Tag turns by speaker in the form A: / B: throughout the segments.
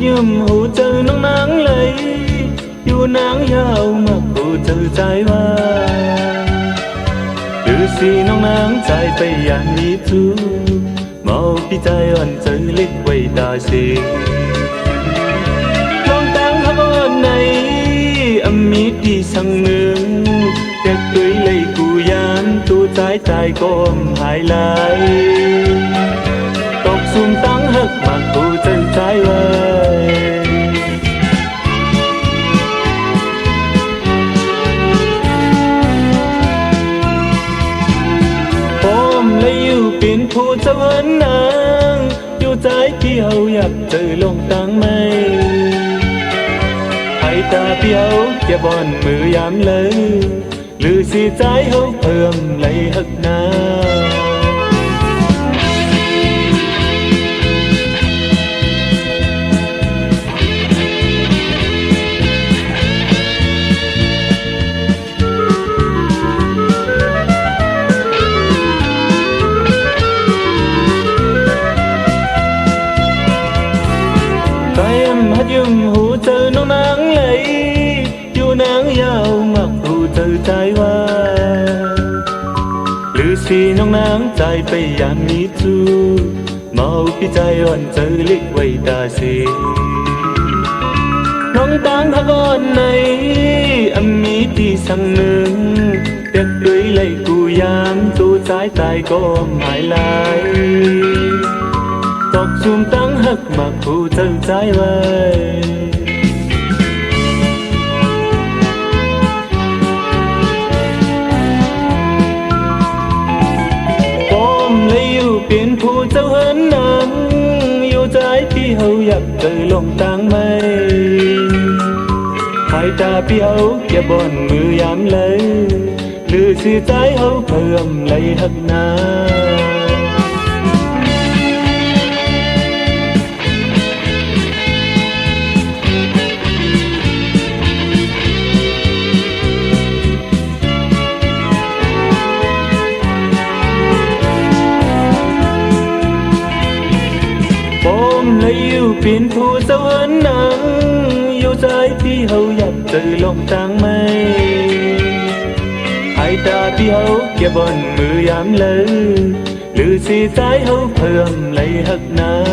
A: nhum hù trừ nắng nắng lấy yêu nắng yêu mặc hù trừ trái hoa từ si nắng nắng trái bay yan đi tu mau pi trái ẩn trừ lịch quay đà si long tang hấp ơn này âm mít đi sang nương kẹt tưới lấy cù yan tu trái trái com hai lại tóc sum tăng hất mặc hù trừ trái vơi ôm lấy yêu biển thu châu hơn nàng yêu trái khi hầu nhập từ lòng tăng mây hai ta piao kia bọn mưa yam lơ lư si trái hấu thơm lấy hất na dùm hụ chờ nó nắng lấy dù nắng yao mặc hụ chờ trái hoa lư xì nó nắng trái bay yam mi chu mau pi trái on chờ lịch quay ta xì nong tang thác on này âm mi ti sang nương tiếc đuôi lấy cù yam tu trái tai có mãi lại tóc zoom tăng hắc mặc hụ chờ trái vai bom lấy yêu biển phụ châu hơn nắng yêu trái khi hầu nhập từ lòng tăng mây hai ta piao kia bọn mưa yam lấy lư si trái hầu thơm lấy hắc na lấy yêu biển thu sâu hơn nắng yêu trái khi hầu nhập từ lòng tăng mây hai ta đi hầu kia bọn mưa yam lơ lư si trái hầu thơm lấy hất na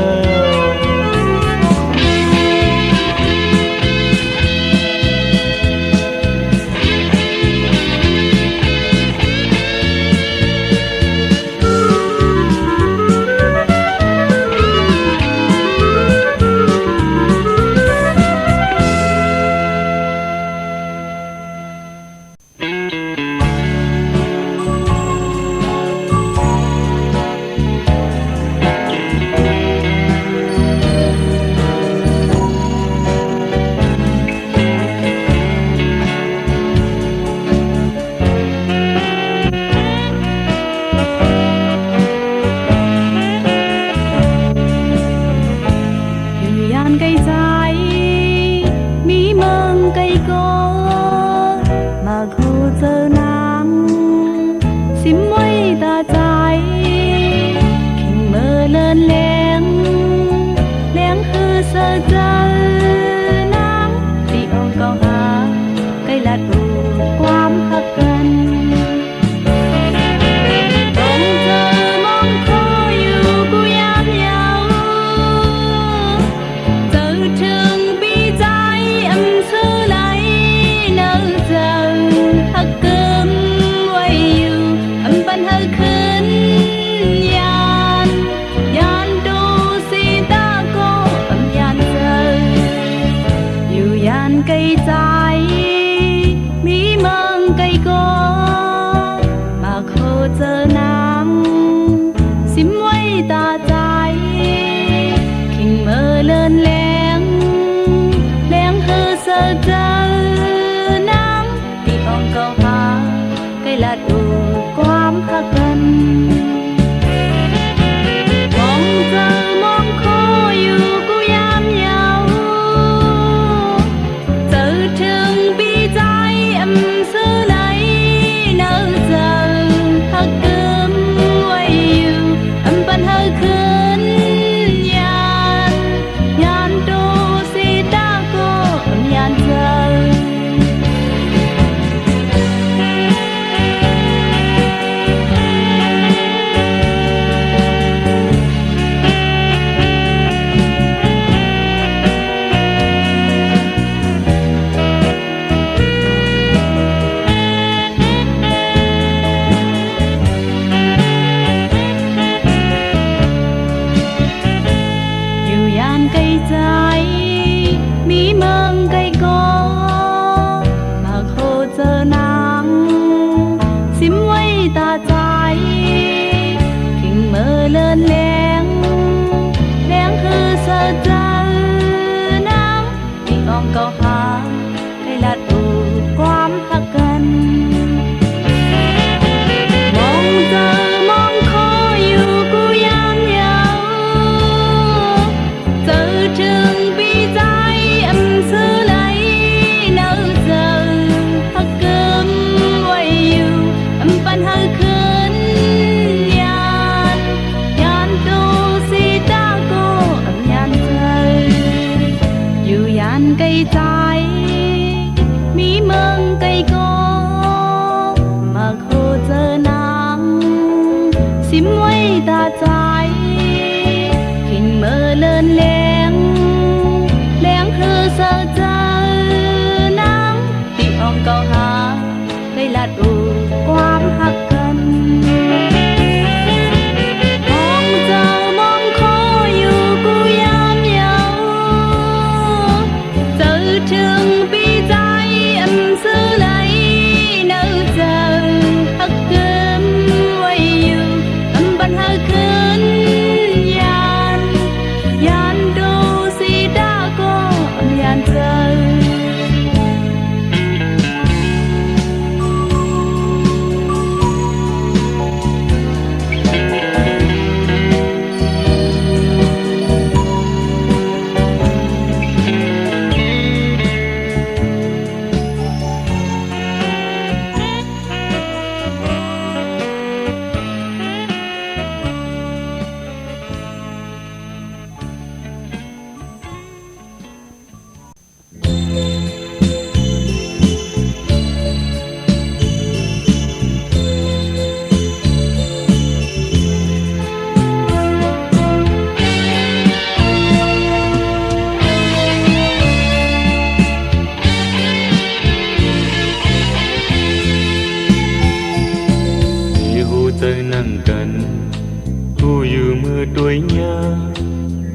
A: tuổi nhà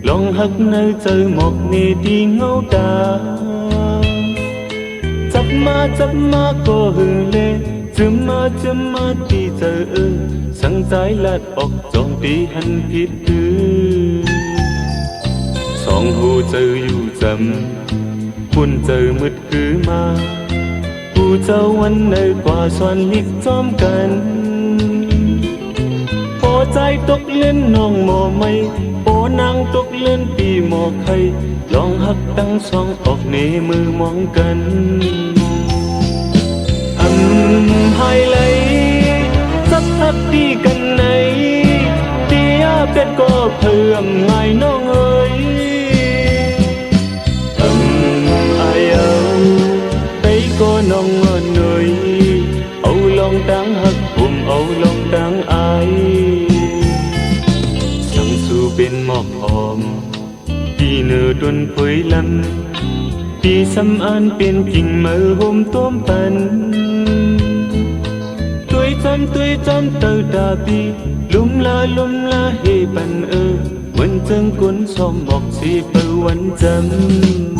A: lòng hắc nơi chơi một nề đi ngâu ta chấp ma có hư lê chấm ma đi giờ sang trái lạt ọc dòng đi hành thiết tư song hồ chơiอยู่จำปุ่นเจอมืดคือมาผู้เจ้าวันในกว่าส่วนลิกจอมกันพอใจตกเล่นน้องหมอไม่โอนางตกเล่นปีหมอไข่ลองหักตั้งสองออกเนมือมองกันhai lấy sắp thấp đi gần này tia biết có thơm ngày nong ơi ai âu thấy có nong người âu lòng đáng hắc cùng âu lòng đáng ai sang su bên mọc hòm đi nửa tuần phơi lắm đi xăm an bên kinh mơ hôm tôm pan tuổi chăm tơ đà bi lum la hê ban mình chân cuốn xóm mọc si bơวันจำ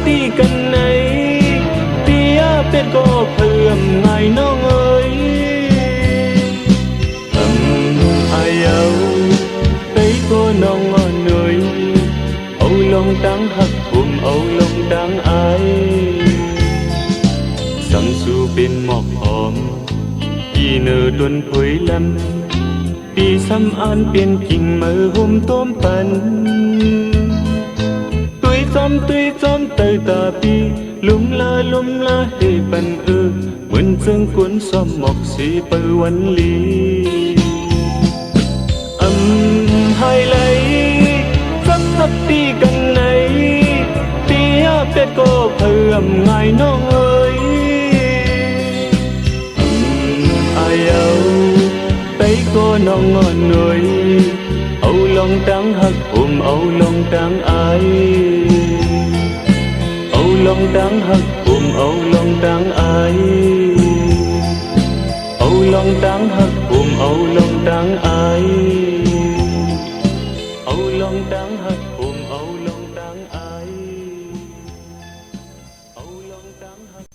A: đi gần này tia biết có thơm ngày nong ơi ai âu thấy có nong người âu lòng đáng hắc cùng âu lòng đáng ai sang su bên mọc hòm đi nở tuần phơi lắm đi xăm an bên kinh mơ hôm tôm pan tuy chom tơ ta bi lum la hê ban mình chân cuốn xóm mọc si bơวันlý hai lấy sắp đi gần này tia biết có thơm ngày nong ơi ai âu thấy có nong người âu lòng đáng hắc ôm âu lòng đáng ai âu lòng đáng hắc ôm âu lòng đáng ai âu lòng đáng hắc ôm âu lòng đáng ai âu lòng đáng hắc ôm âu lòng đáng ai âu lòng đáng hắc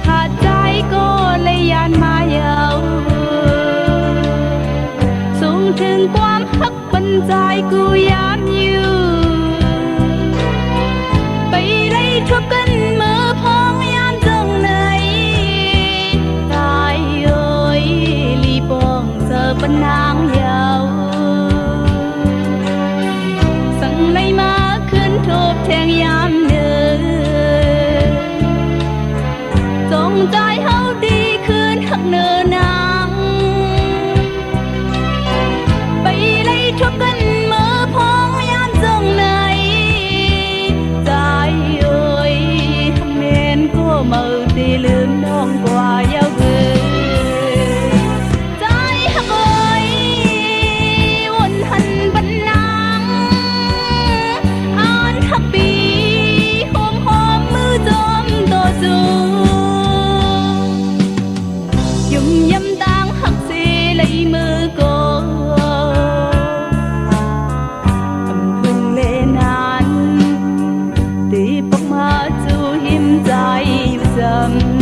B: ขาดใจก็เลยยานมาเยาวสูงถึงความฮักบันใจกูยามอยู่ไปได้ทุกกันเมื่อพ้องยามจังไหนตายเอ้ยลีปองเจอปนนางเยาวสั่งในมาขึ้นทบแทงยามเดินจงใจเฮาดีคืนหักเนินนางไปเลยทุกกันเมื่อพ้องยามจังไหนใจเอ้ยหักเมนก็เมื่อตีลืมน้องกว่ายาวเกินใจหักเอ้ยวนหันบันนางอ่านหักปีหอมหอมมือจอมต่อจูยุ่มยำตางหักเสเลยมือโกอำพึงเลนานตีปอกมาจูหิมใจจำ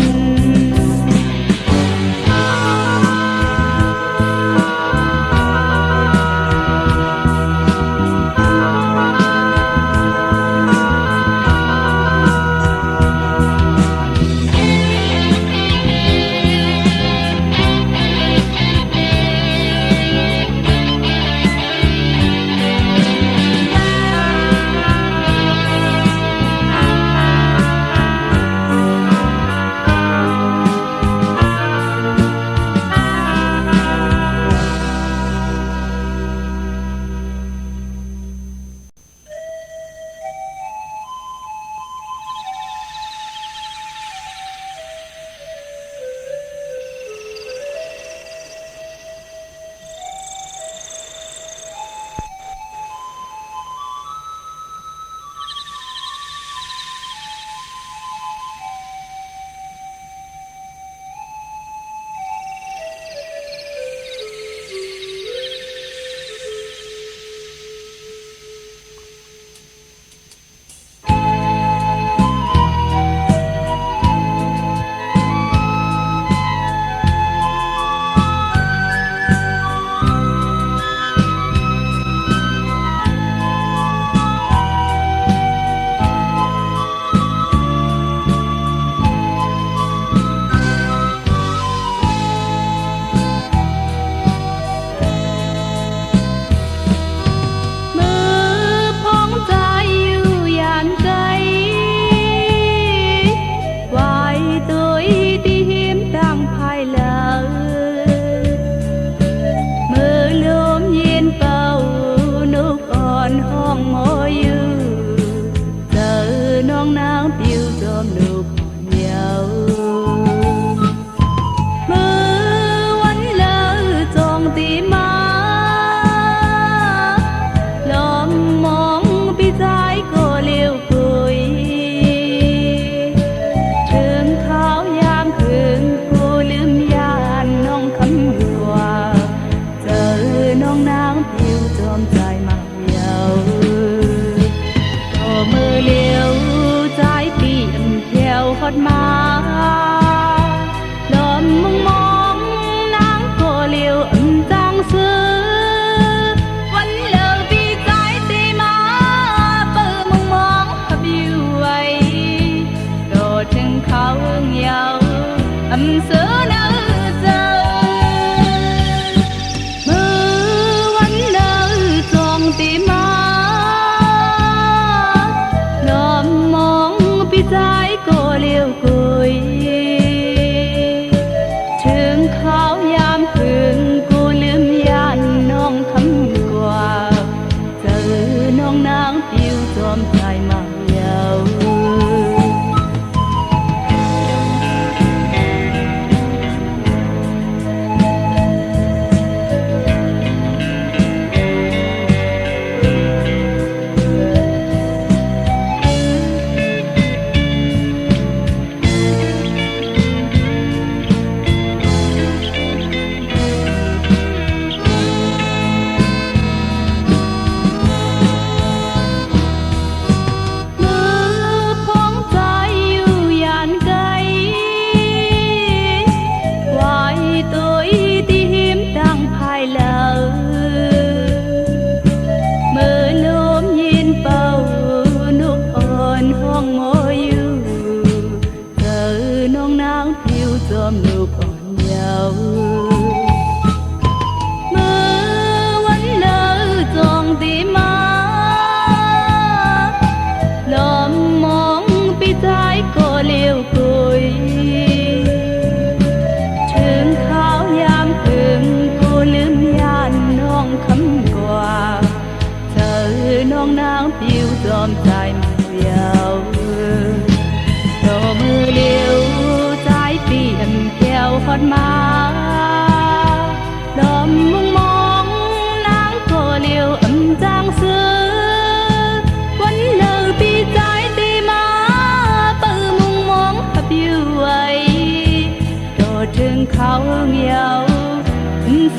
B: thương khao nghèo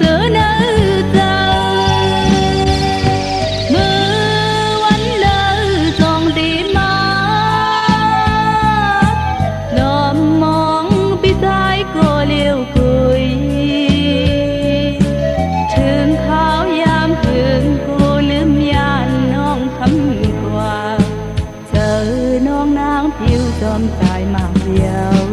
B: xưa nơi giờ mưa quanh lỡ giòn đi má nằm mong bi thái cô liêu cười thương khao yam thương côลืม ยานน้องคำกว่าเจอน้องนางผิวจอมตายมาเดียว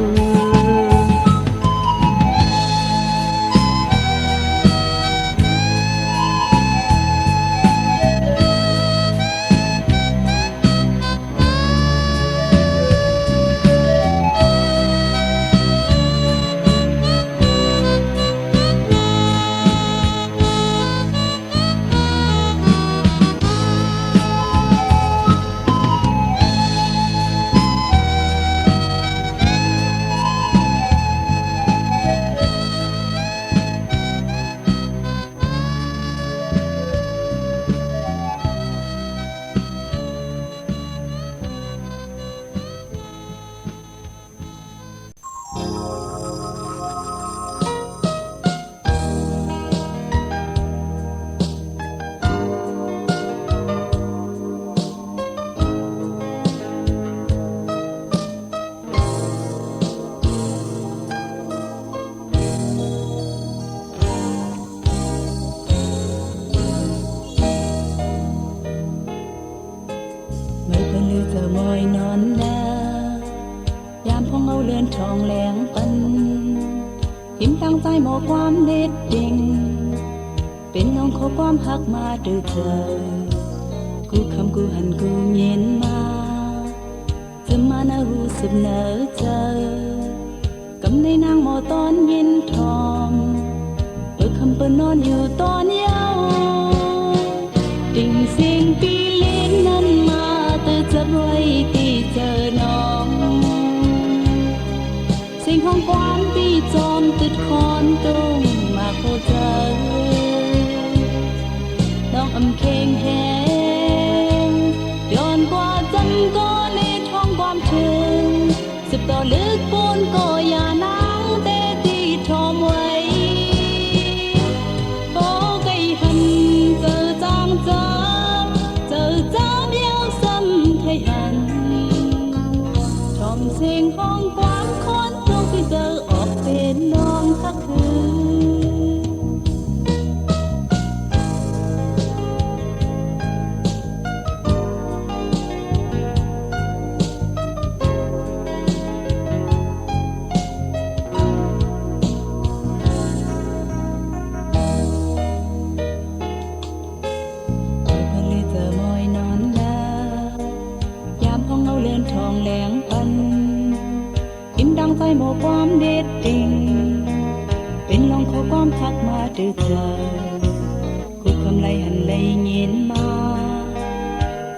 B: giờ ngồi non đaยามพองเอาเลือนทองแหลงปันหิมตั้งใจหมอความเด็ดดิ่งเป็นน้องขอความหักมาดื้อเธอกูคำกูหันกูเย็นมาจะมาหน้าหูสุดเหนอเจอกำในนางหมอตอนเย็นทองเปิดคำเปิดนอนอยู่ตอนเย้าดิ่งเสียงปีเล่นนั้นมาแต่จะไว้ที่เจอน้องเสียงของความปีจอมติดคอนตรงมาโคเจอน้องอำเคงแหงย้อนกว่าจันก็ในท้องความถึงสิบต่อลึกปูนก็อย่านางแต่ที่ทอมไว้โบไก่หันเจอจางเจอจ้าเบี้ยวซ้ำไทยหันทอมเสียงของความคนตรงที่เจอออกเป็นน้องทักคืนทองแหลงปันอิ่มดังใจหมอความเด็ดดิ่งเป็นลองขอความทักมาดื้อเธอคุยคำไรหันไรเย็นมา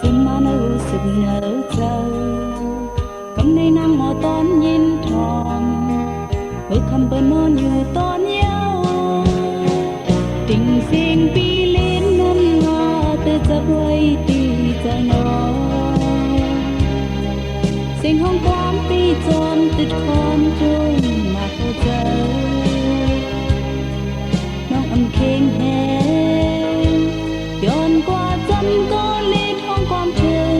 B: จนมาน่ารู้สึกเหนอเจอกำในนางหมอตอนเย็นทองเมื่อคำเปิดนอนอยู่ตอนเย้าดิ่งเสียงปีเล่นนั้นมาแต่จะไว้ตีจะนอนเสียงของความปีจอมติดคอนจนมาเข้าเจอน้องอำเคงแหงย้อนกว่าจันก็เลดห้องความถึง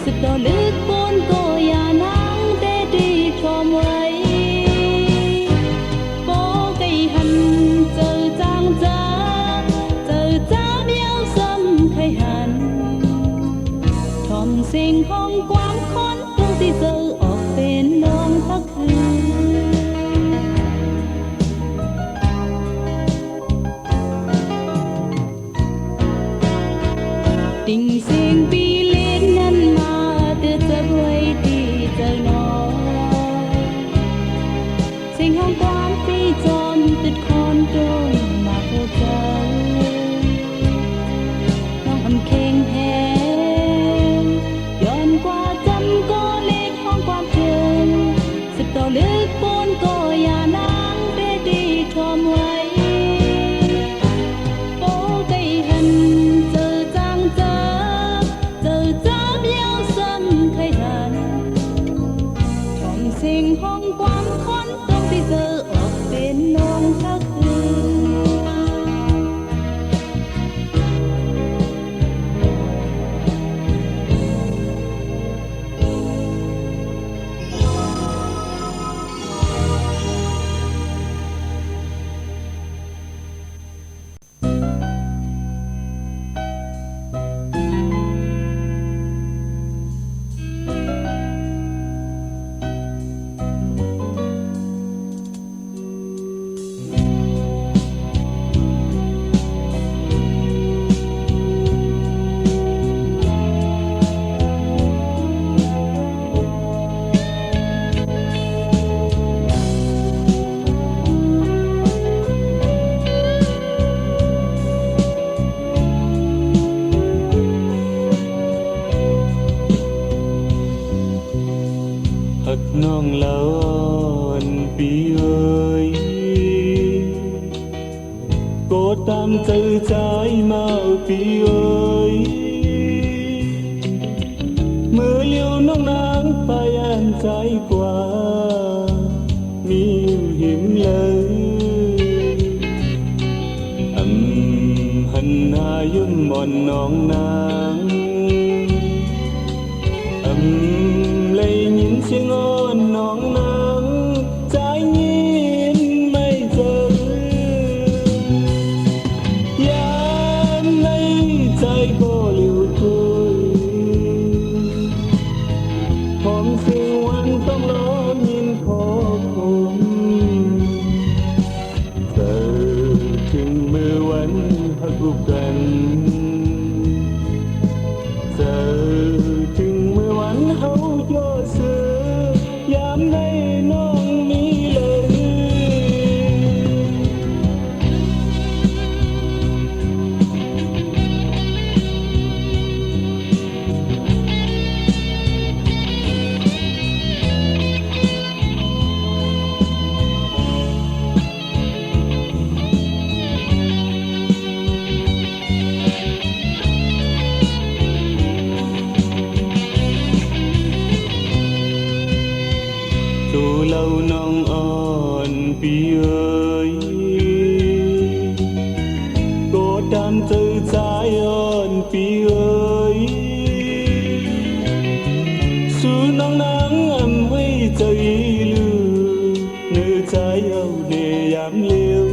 B: สุดดอลึกบนก็อย่านางแต่ดีทอมไว้โบไก่หันเจอจางจ้าเจอจ้าเบี้ยวซ้ำไทยหันทอมเสียงของความคนที่เจอออกเป็นน้องทักคืนดิ่งเสียงปีเล่นนั้นมาเตือนจะรวยที่เจอน้องเสียงของความปีจอมติดคอนโดนมาโคเจอน้องอำเคงแหงย้อนกว่าจันก็ความถึงสิบต่อลึกปูนก็อย่านางได้ดีทอมไว้โบไก่หันเจอจางเจอจ้าเบี้ยวซ้ำไทยหันทอมเสียงห้องความคนต้องที่เจอออกเ เป็นน้องสักคื
A: หักน้องละอ่อนปีเอ้ยโกรธตามใจใจมาปีเอ้ยมือเลี้ยวน้องนางไปอันใจกว่ามีเห็นเลยหันหน้ายุ่มบอนน้องนางเลยยินเสียงอ้อนน้องนางใจยินไม่เจอยามในใจก็เลี้ยวคุยพร้อมเสียงวันต้องรอยินขอคมเธอถึงมือวันหักกันเธอถึงเมื่อวันเฮาโยซื้อยามในน้องมีเลยตัวเราน้องอ่อนปีเอ้ยโกรธดำเจอใจอ่อนปีเอ้ยสู้น้องนางอำไว้ใจลือเนื้อใจเอาเนยามเลี้ยว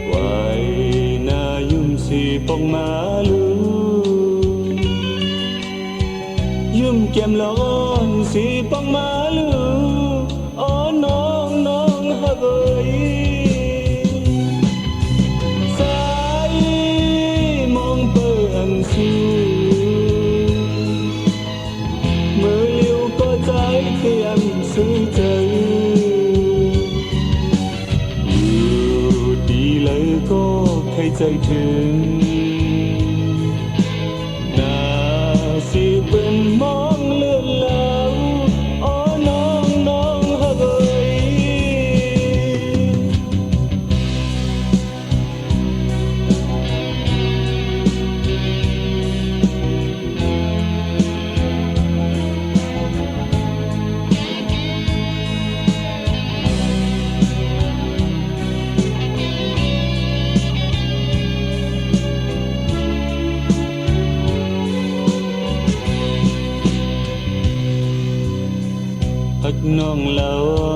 A: ไว้หน้ายุ่มสีปองมาลือยุ่มแก้มร้อนสีปังมาลืออ๋อน้องน้องฮักเอ้ยสายมองเปิงสูมือเลี้ยวก็ใจเทียมซื้อใจอยู่ดีเลยก็ใครใจถึงสิเป็นมองเลื่อนแล้วอ๋อน้องน้องฮักเอ้หักน้องละอ่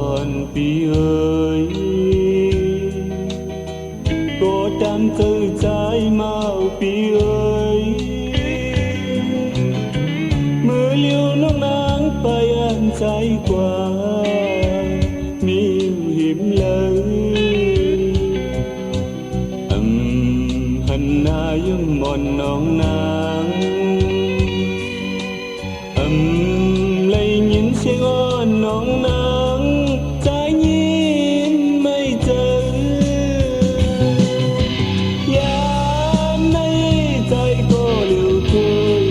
A: อนปีเอ้ยโกรธดำเจอใจมาปีเอ้ยมือเลี้ยวน้องนางไปอันใจกว่ามีหิมเลยหันหน้ายุ่มมอนน้องนางเลยยินเสียงอ้อนน้องนางใจยินไม่เจอยามในใจก็เลี้ยวคุย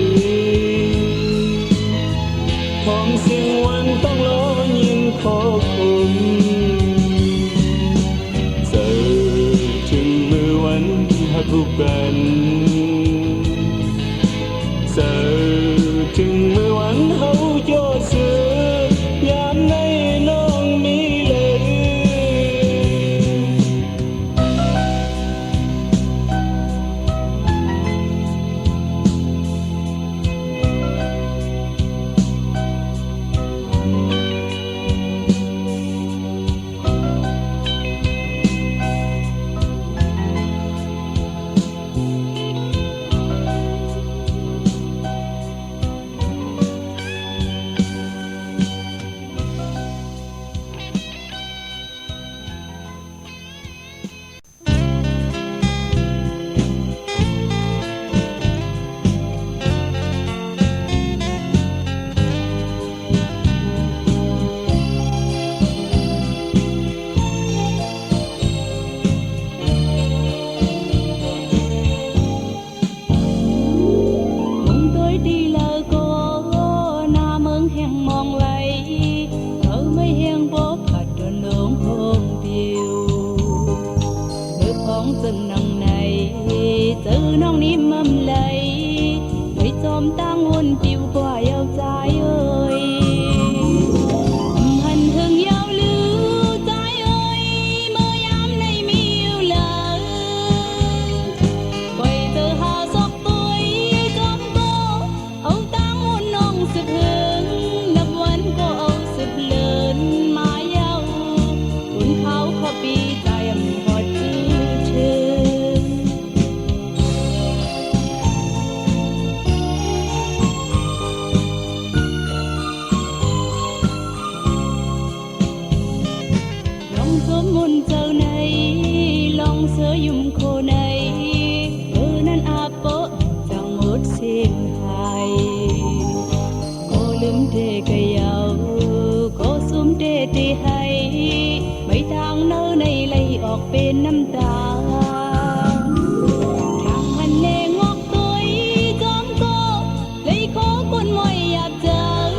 A: พร้อมเสียงวันต้องรอยินขอคมเจอถึงมือวันหักกันเจอถึงมือวันเฮาโยซื้อยามในน้องมี
B: mong lấy ở mấy hiên bố phạt đơn lưỡng không điều đôi phong rừng nằng này từ nong nín mâm lấy người chôm tăng hôn chiều qua yêu trái ơi hành hương giao lưu trái ơi mơ ám này mi yêu lỡ quay từ hà giọt tuổi chôm cô âu tăng hôn nong sụp hương lậpวันcô âu sụp lớn mãi yêu cuốn khao khó bịใจหอดชื่อlòng sớm muôn giờ này lòng sơ yum khô này nan áp bố rằng một xin hài cô lướm đê cây áo cô xúm đê đê hay mấy tháng nỡ này lấy ọt bên năm ta thằng hành lê ngọt tôi chóm cô lấy khó con môi áp chờ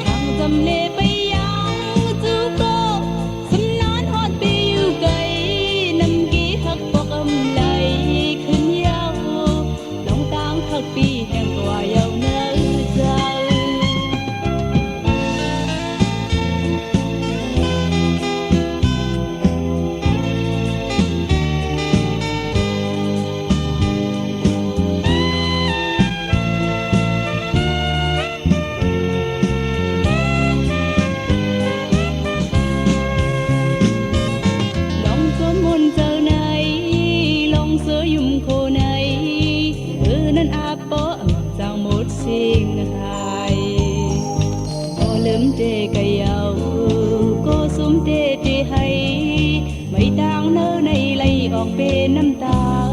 B: thằng dầm lê bay yang chú cô xâm nón hót bê yêu cây nằm ký hắc bọc âm lấy khinh nhau lòng tang khắc bì hẹn quả yêu nỡ giờ lòng sớm muôn giờ này lòng sơ yum khô này nan áp bố rằng một xin hài cô lướm đê cây áo cô xúm đê đê hay mấy tháng nỡ này lấy ọt bên năm ta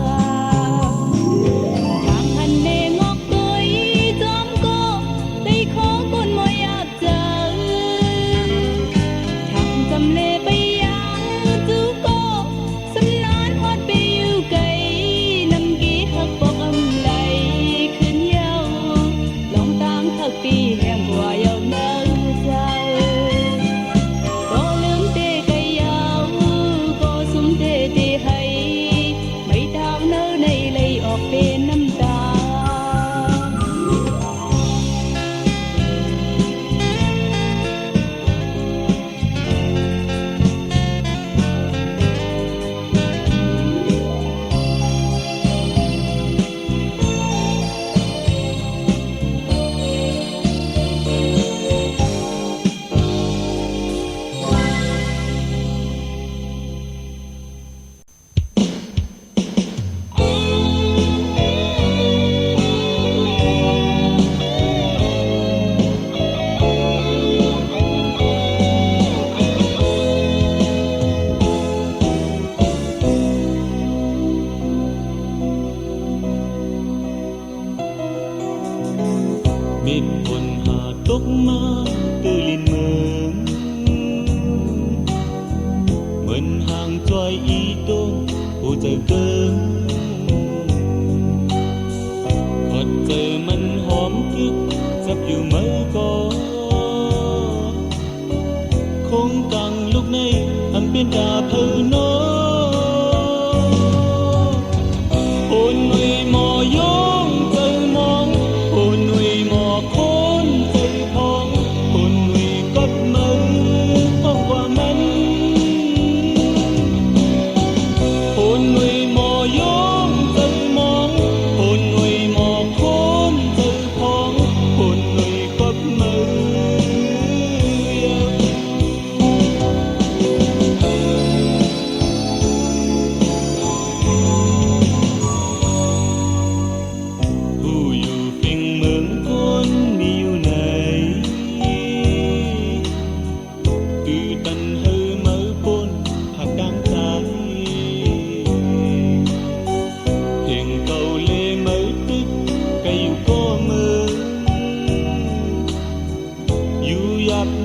B: thằng hành lê ngọt tôi chóm cô lấy khó con môi áp chờ thằng dầm lê bay yang chú cô xâm nón hót bê yêu cây nằm ký hắc bọc âm lấy khinh nhau lòng tang thật bì hẹn quả yêu nỡ giờ cô lướm đê cây áo cô xúm đê đê hay mấy tháng nỡ này lấy ọt bên năm ta
A: miệt quần hà tốc má từ liên mơn hàng choai y tô hồ trời cơn hoạt trờiมันหอมทึกจับอยู่mới có không càng lúc này anh bên đà thơ nó hồn người mò yong trời mong hồn người mò khôn trời phong hồn người cất mơ không qua mến hồn người mò yong trời mong hồn người mò khôn trời phong hồn người cất mơ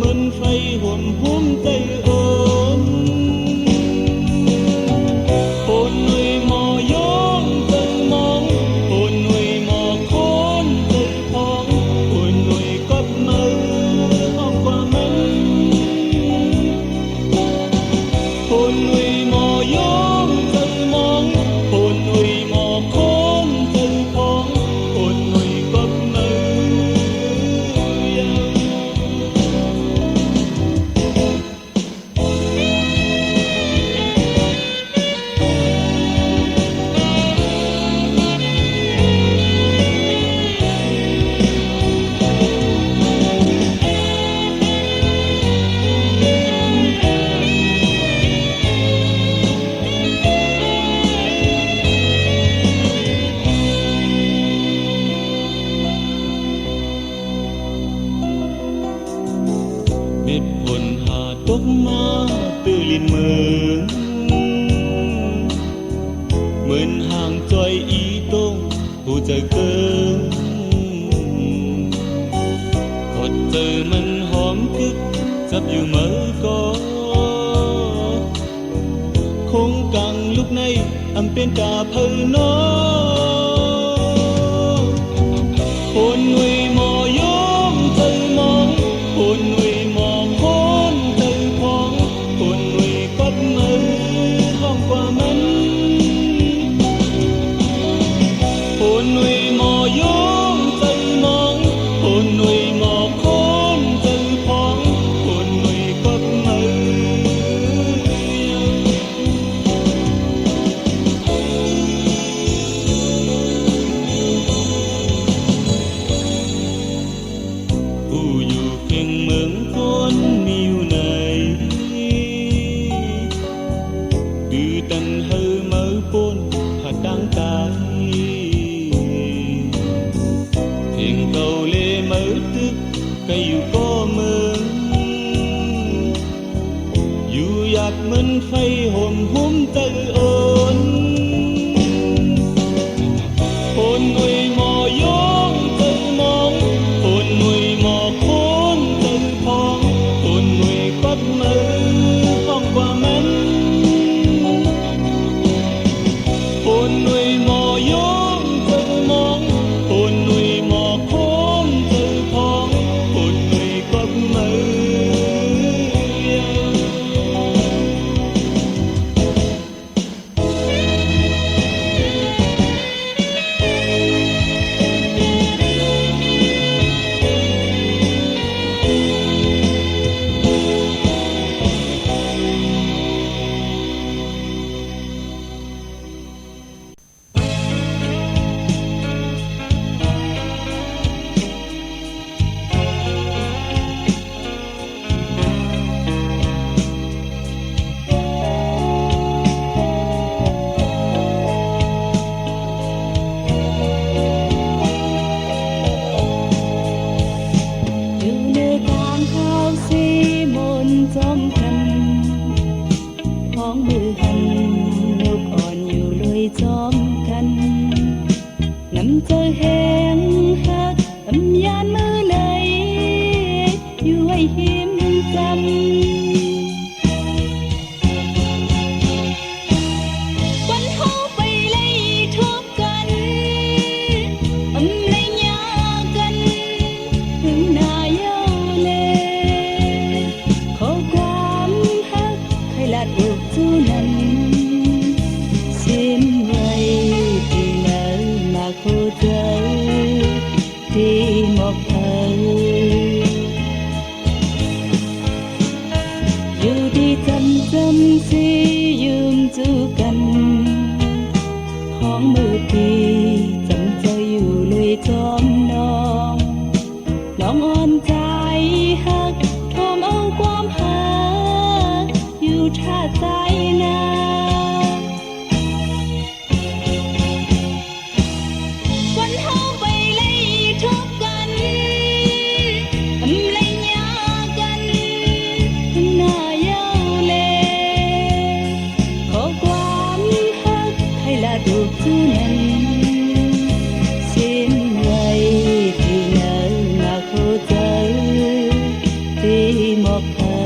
A: mình phải hồn hôm tay ôm hồn người mò yong tay mong hồn người mò khôn tay phong hồn người cất ตกมาตื่นลินเมืองเหมือนห่างจอยอีตงผู้เจอเกินกดเจอมันหอมกึกจับอยู่เมื่อก่อคงกังลูกในอำเป็นกาเพลนอคนหนุ่ยหมอยมเจอมองคนหนุ่ยหมอคนเจอพองคนหนุ่ยปัดมือห้องกว่ามันคนหนุ่ยหมอยมเจอมองคนหนุ่ยหมอคนเจอพองคนหนุ่ยปัดมือผู้อยู่เพียงเมืองคนมีอยู่ไหนดื้อตันเฮอเมื่อปนผาดังตายเพียงเก่าเลเมื่อตึกก็อยู่ก็เมืองอยู่อยากเหมือนไฟห่มหุ้มตะโอนคนหนุ่ยหมอยงเจอมองคนหนุ่ยหมอคนเจอพองคนหนุ่ยปัดมือห้องกว่ามันคนหนุ่ยหมอยงเจอมองคนหนุ่ยหมอคนเจอพองคนหนุ่ยปัดมืออยู่ในทางเข้าสีมนจอมกันของมือหันนกอ่อนอยู่เลยจอมกันน้ำเจอแหงหักอำยานมือไหนอยู่ให้หิมจำวันเฮาไปไล่ทบกันอำไล่ยากันถึงหน้าเย้าแลขอความหักให้ลาดอกจูนั้นสิ้นไว้ที่ไหนมาโคเจอที่หมอกเธออยู่ดีจำสิยืมจูกันของมือพี่จำเจออยู่เลยจอมน้องน้องอ่อนใจหักทอมเอาความหักอยู่ท่าใจนา วันเฮาไปไล่ทบกันอำไล่ยากันถึงหน้าเย้าแลขอความหักให้ลาดอกจูนั้นสิ้นไว้ที่ไหนมาโคเจอที่หมอกเธอ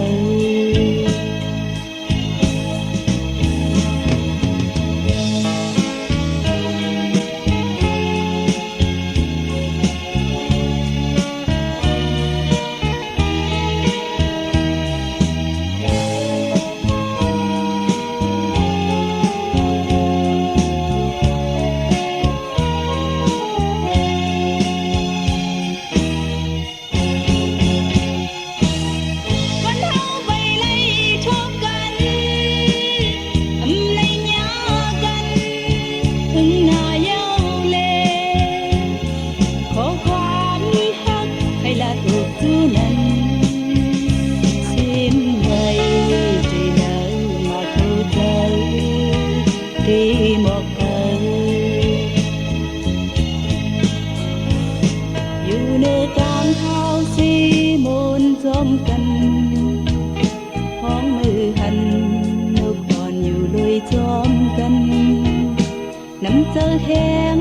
B: ง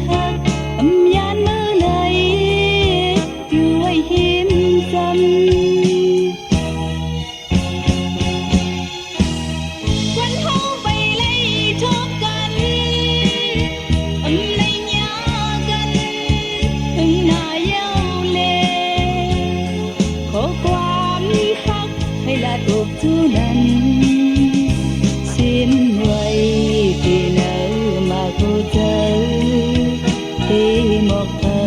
B: หักอำยานมือไหลอยู่ไว้หิมจำวันเฮาไปไล่ชกกันอำในหยากันถึงหน้าเย้าเลขอความหักให้ลาตกทุนั้นสิ้นไว้ที่เนอมาคู่เธอที่หมอกเธอ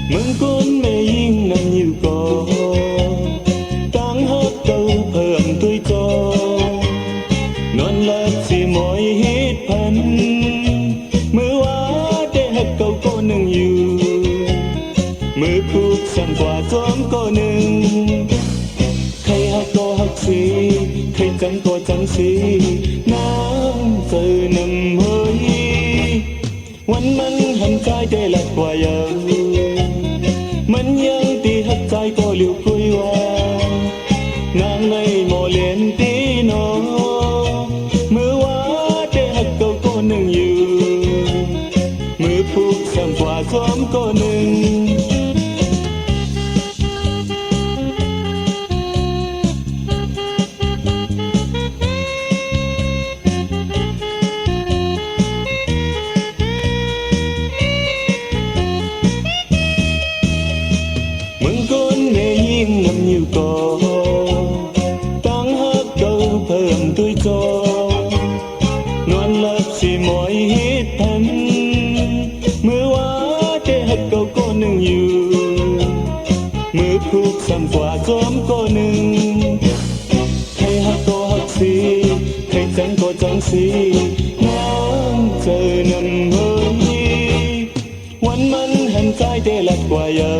A: mừng con mẹ yên nằm nhiều cò tăng hát câu thơm tươi co non lát xì mỏi hítพันมือว่าได้ฮักเก่าก็หนึ่งอยู่มือคู่สั่นกว่าซ้อมก็หนึ่งใครฮักก็ฮักสีใครจังก็จังสีน้ำเจอนำเฮยวันมันหันใจได้ละกว่าอย่าง มันยังตีหักใจก็เหลียวคุยว่านางในหมอเลียนตีนอมือว่าได้หักเก่าก็หนึ่งอยู่มือผูกซ้ำกว่าซ้อมก็หนึ่งnằm nhiều cò tăng hát câu thơm tươi co non lát xì mỏi hítพันมือว่าได้ฮักเก่าก็หนึ่งอยู่มือผูกซ้ำกว่าซ้อมก็หนึ่งใครฮักก็ฮักสีใครจังก็จังสีน้ำเจอนำเฮยวันมันหันใจได้ละกว่าเยา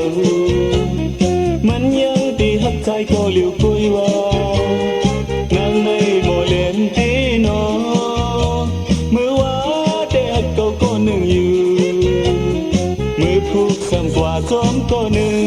A: มันยังตีหักใจก็เหลียวคุยว่านางในหมอเลียนตีนอมือว่าได้หักเก่าก็หนึ่งอยู่มือผูกซ้ำกว่าซ้อมก็หนึ่ง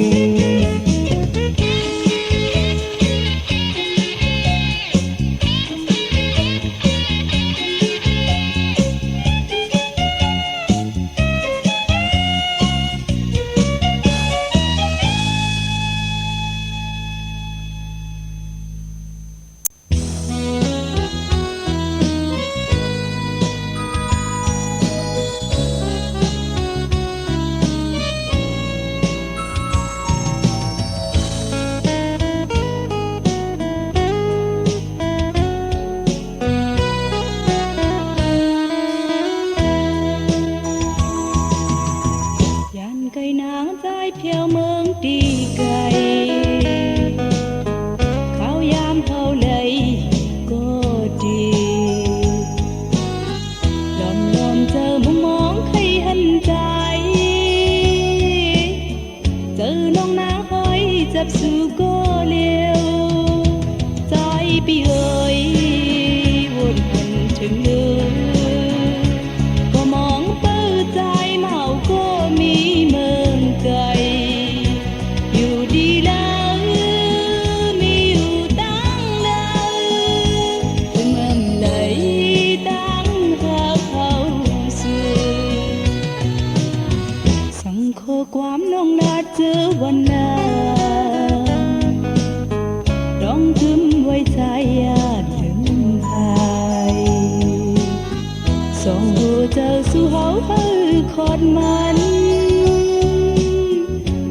B: khót man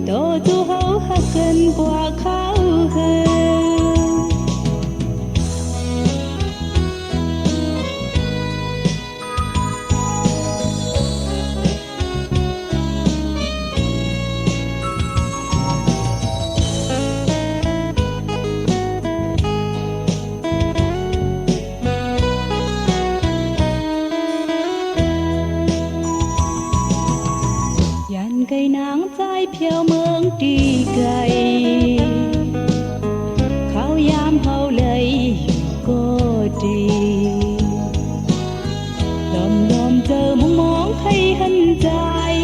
B: đồ tu hấu hát gần qua khao hơn cây nắng trái phiêu mương đi gầy khao yam hậu lấy cô đi lom lom chờ mong mong thấy hình trái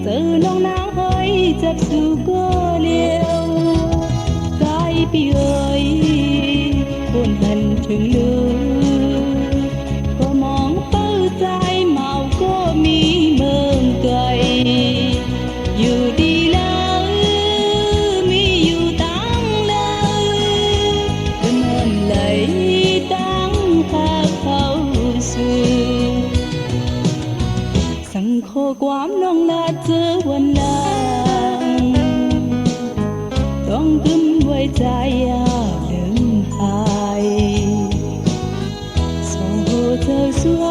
B: giờ nong nắng hơi chập su cô liêu trái bi ơi buồn hận thương lưu có mong tơ trái màu cô mi mương cày dù đi lỡ mi dù tăng lỡ đừng hận lấy tăng khát khao xưa sang khô quám nong la chớวันลางต้องกึมไว้ใจยาเดิมหายสองโหเธอสว